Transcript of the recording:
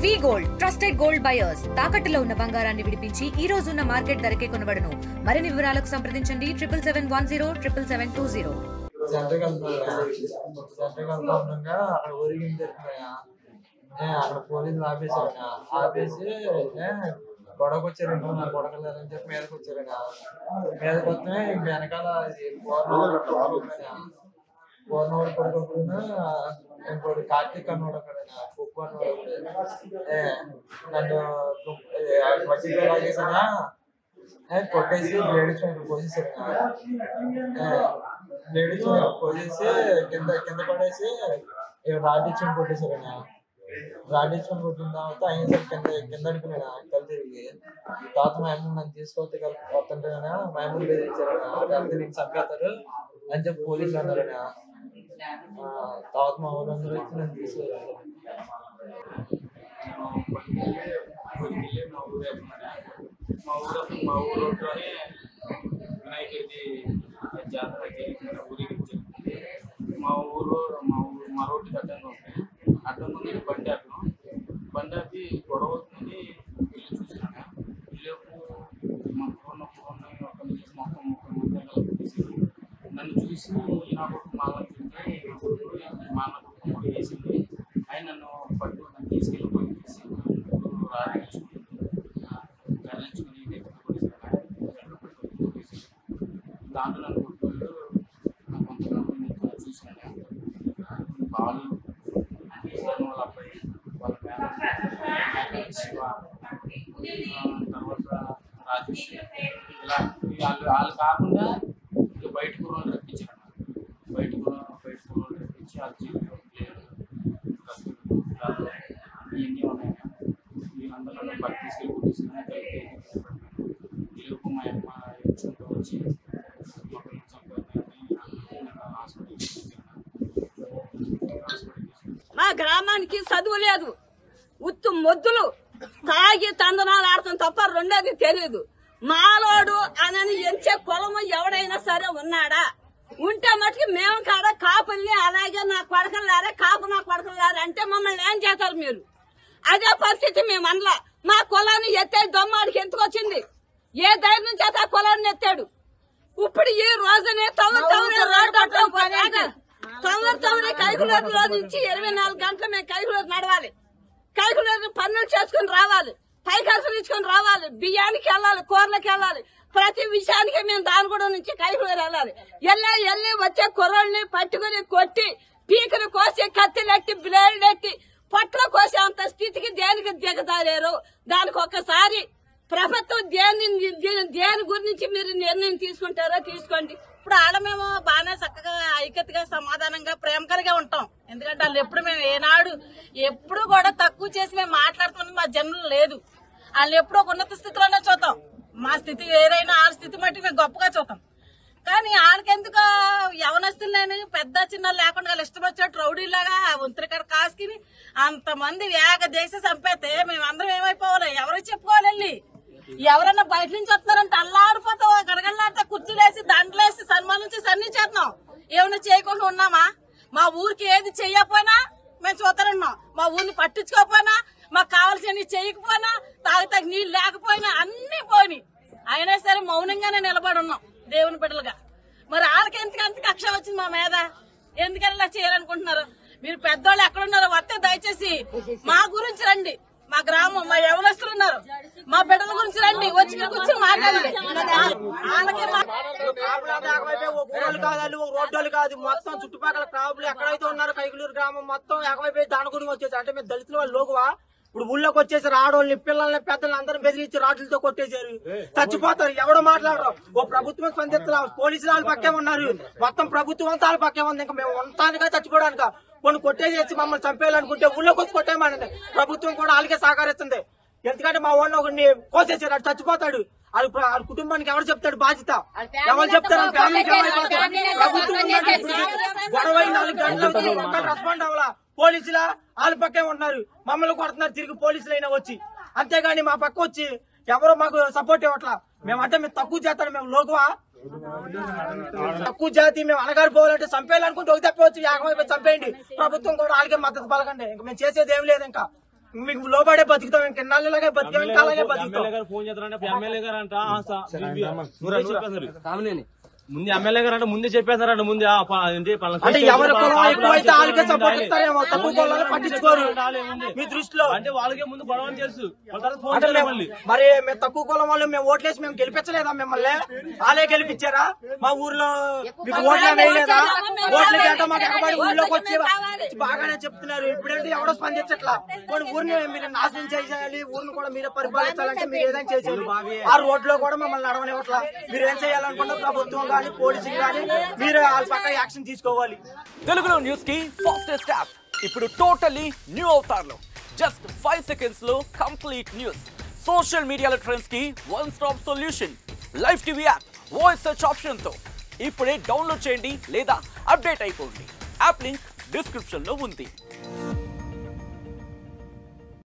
వి gold trusted gold buyers తాకట్టులో ఉన్న బంగారాన్ని విడిపించి ఈ రోజు ఉన్న మార్కెట్ ధరకే కొనబడును. మరిన్ని వివరాలకు సంప్రదించండి 7710772020. అక్కడ పోలీసులు ఆపేసి గొడవకు వచ్చారండి. నా కొడకలేదని చెప్పి మీదకి వచ్చారండి. మీదకి వస్తే ఇంక వెనకాల పూర్ణవాడు కొడుకున్నా ఇంకోటి కార్తీక్ అన్నాడు అక్కడ కుప్పు అన్నాడు. నన్ను మట్టిలో లాగేసానా కొట్టేసి లేడీస్ పోసేసారు. లేడీస్ పోసేసి కింద పడేసి రాడిచ్చుని కొట్టేశారన్నా. రాడిచ్చుని కొట్టిన తర్వాత అయిన కింద అడిపోయినా కలు తిరిగి తర్వాత మా అమ్మ నన్ను తీసుకొస్తే వస్తుంటే మా అమ్మ బెదిరించారన్నా. అంతే నీకు చంపేస్తారు అని చెప్పి పోలీసులు అన్నారన్నా. తర్వాత మా ఊళ్ళందరూ వచ్చి నన్ను తీసుకెళ్ళారు. మా ఊరిలోనే వినాయకుడికి జాతర ఊరికి మా రోడ్డు అడ్డంగా ఉంటాయి. అడ్డం ముందు బండి ఆపి గొడవ అవుతుందని ఇల్లు చూసినాక ఇల్లుకు మా పూర్ణ ఒక మొత్తం నన్ను చూసి నాకు మాల వేసింది. ఆయన నన్ను పట్టు నన్ను తీసుకెళ్ళి గర్లించుకుని దాంట్లో నన్ను కొట్టుకోళ్ళు నాకు కొంతమంది చూసినాను. బాలు వాళ్ళ అబ్బాయి వాళ్ళ శివ తర్వాత రాజేష్ ఇలా వాళ్ళు కాకుండా ఇంకా బయట కూరలు రప్పించారు. బయట కూరలు రప్పించి వాళ్ళ జీవితం ఇవన్నీ ఉన్నాయి. వీళ్ళందరూ బయట తీసుకెళ్ళి కొట్టిస్తున్నాయి. మా అమ్మ ఏడ్చుకుంటూ వచ్చి మా గ్రామానికి చదువు లేదు, ఉత్తు మొద్దులు తాగి తందనాలు ఆడతాం తప్ప రెండోది తెలియదు. మాలోడు అని ఎంచే కులము ఎవడైనా సరే ఉన్నాడా? ఉంటే మటుకు మేము కాడ కాపుల్ని అలాగే నా కొడకలారే కాపు నా కొడకలారే అంటే మమ్మల్ని ఏం చేస్తారు మీరు? అదే పరిస్థితి మేము అనలా. మా కులాన్ని ఎత్తే దొమ్మాడికి ఎందుకు వచ్చింది? ఏ ధైర్యం చేత ఆ కులాన్ని ఎత్తాడు? ఇప్పుడు ఈ రోజునే తొమ్మిది కైకులూరులో నుంచి 24 గంటలు మేము కైకులూరు నడవాలి. కైకులూరు పన్నులు చేసుకుని రావాలి, పైకాసులు ఇచ్చుకొని రావాలి, బియ్యానికి వెళ్ళాలి, కూరలకు వెళ్ళాలి. ప్రతి విషయానికి మేము దానిగూడ నుంచి కైకులూరు వెళ్ళాలి. వెళ్ళి వచ్చే కుర్రోళ్ళని పట్టుకుని కొట్టి పీకలు కోసి కత్తిలెట్టి బ్లేడ్ ఎట్టి పొట్టలో కోసే అంత స్థితికి దేనికి దిగజారారు? దానికి ఒక్కసారి ప్రభుత్వం దేని గురించి మీరు నిర్ణయం తీసుకుంటారో తీసుకోండి. ఇప్పుడు ఆడ మేము బాగానే చక్కగా ఐక్యతగా సమాధానంగా ప్రేమకరంగా ఉంటాం. ఎందుకంటే వాళ్ళు ఎప్పుడు మేము ఏనాడు ఎప్పుడు కూడా తక్కువ చేసి మేము మాట్లాడుతున్నది మా జన్మలు లేదు. వాళ్ళు ఎప్పుడు ఒక ఉన్నత స్థితిలోనే చూద్దాం. మా స్థితి వేరైనా వాళ్ళ స్థితి మట్టి మేము గొప్పగా చూద్దాం. కానీ వాళ్ళకెందుకు యవనస్తులని పెద్ద చిన్న లేకుండా వాళ్ళు ఇష్టం వచ్చేట్టు రౌడీలాగా ఒంతరికాడ కాసుకుని అంతమంది వేగ దేశ చంపేస్తే మేమందరం ఏమైపోవాలి? ఎవరికి చెప్పుకోవాలి? వెళ్ళి ఎవరన్నా బయట నుంచి వస్తున్నారంటే అల్లాడిపోతాం, గడగడలాడితే కుర్చీలేసి దండలేసి సన్మానించి సన్నిచేస్తున్నాం. ఏమైనా చేయకుండా ఉన్నామా? మా ఊరికి ఏది చెయ్యకపోయినా మేము చూస్తానున్నాం. మా ఊరిని పట్టించుకోకపోయినా, మాకు కావాల్సినవి చేయకపోయినా, తాగితే నీళ్ళు లేకపోయినా అన్ని పోయినాయి. అయినా సరే మౌనంగానే నిలబడి ఉన్నాం దేవుని బిడ్డలుగా. మరి వాళ్ళకి అంత కక్ష వచ్చింది మా మీద? ఎందుకని ఇలా చేయాలనుకుంటున్నారు? మీరు పెద్దోళ్ళు ఎక్కడున్నారో వస్తే దయచేసి మా గురించి రండి. మా గ్రామం, మా యవనస్తులు ఉన్నారు, మా బిడ్డల గురించి రండి, వచ్చి కూర్చొని మాట్లాడండి. రోడ్డు కాదు, మొత్తం చుట్టుపక్కల క్రాపులు ఎక్కడైతే ఉన్నారో కైకులూరు గ్రామం మొత్తం ఎగవైపోయి దాని గురించి వచ్చేసి అంటే మేము దళితుల వాళ్ళు లోకువా? ఇప్పుడు ఊళ్ళోకి వచ్చేసారు. ఆడవాళ్ళని పిల్లల్ని పెద్దల్ని అందరూ బెదిరించి రాడ్లతో కొట్టేశారు. చచ్చిపోతారు, ఎవడో మాట్లాడరు. ఓ ప్రభుత్వం స్పందిస్తున్నారు, పోలీసులు వాళ్ళ పక్కే ఉన్నారు, మొత్తం ప్రభుత్వం అంతా వాళ్ళ పక్కే ఉంది. ఇంకా మేము ఉండటానికా చచ్చిపోవడానికా? కొన్ని కొట్టేసి మమ్మల్ని చంపేయాలనుకుంటే ఊళ్ళోకి వచ్చి కొట్టేయమనండి. ప్రభుత్వం కూడా వాళ్ళకే సహకరిస్తుంది. ఎందుకంటే మా వాడిని ఒకరిని కోసేసారు, అటు చచ్చిపోతాడు. వాళ్ళ కుటుంబానికి ఎవరు చెప్తాడు బాధ్యత? ఎవరు చెప్తారు? ప్రభుత్వం గొడవ 4 గంటలు రెస్పాండ్ అవ్వాలా? పోలీసులా వాళ్ళ పక్కే ఉంటున్నారు, మమ్మల్ని కొడుతున్నారు తిరిగి పోలీసులు అయినా వచ్చి. అంతేగాని మా పక్క వచ్చి ఎవరో మాకు సపోర్ట్ ఇవ్వట్లా. మేమంటే మేము తక్కువ చేస్తాడు, మేము లోకువా? తక్కువ జాతి మేము అనగారు పోవాలంటే చంపేయాలనుకుంటే ఒక తప్పవచ్చు, 50 చంపేయండి. ప్రభుత్వం కూడా వాళ్ళకే మద్దతు పలకండి. ఇంకా మేము చేసేది ఏం లేదు. ఇంకా మీకు లోబడే బతుకుతాం, ఇంకెన్నాళ్ళలాగే బతికాం, ఇంకా అలాగే బతుకుతాం. ఫోన్ చేస్తారంటే ఎమ్మెల్యే గారు అంట ముందు ఎమ్మెల్యే గారు అంటే ముందే చెప్పేస్తారంట ముందే అంటే ఎవరి కులం ఎక్కువైతే వాళ్ళకే సపోర్ట్ ఇస్తారేమో, తక్కువ కులాలు పట్టించుకోరు మీ దృష్టిలో. అంటే వాళ్ళకే ముందు గొడవ తెలుసు. మరి మేము తక్కువ కులం వాళ్ళు మేము ఓట్లేసి మేము గెలిపించలేదా మిమ్మల్ని? వాళ్ళే గెలిపించారా? మా ఊర్లో మీకు ఓట్లే వేయలేదా? ఓట్లకి అంటే మాకు ఎక్కబడి ఊర్లోకి వచ్చి బాగానే చెప్తున్నారు. ఇప్పుడంటే ఎవడో స్పందించట్లా. ఊరిని మీరు నాశనం చేసేయాలి, ఊరిని కూడా మీరే పరిపాలించాలంటే మీరు ఏదైనా చేసేయాలి. ఆ రోడ్లో కూడా మమ్మల్ని నడవనివ్వట్లా. మీరు ఏం చేయాలనుకున్న ప్రభుత్వం కానీ పోలీసులు కానీ మీరు వాళ్ళ పక్క యాక్షన్ తీసుకోవాలి. తెలుగులో న్యూస్ కి ఫాస్టెస్ట్ యాప్ ఇప్పుడు టోటలీ న్యూ అవతార్లో జస్ట్ 5 సెకండ్స్ లో కంప్లీట్ న్యూస్, సోషల్ మీడియాలో ట్రెండ్స్ కి one stop solution, live TV app, voice search option తో ఇప్పుడే డౌన్లోడ్ చేయండి లేదా అప్డేట్ అయిపోండి. యాప్ లింక్ డిస్క్రిప్షన్ లో ఉంది.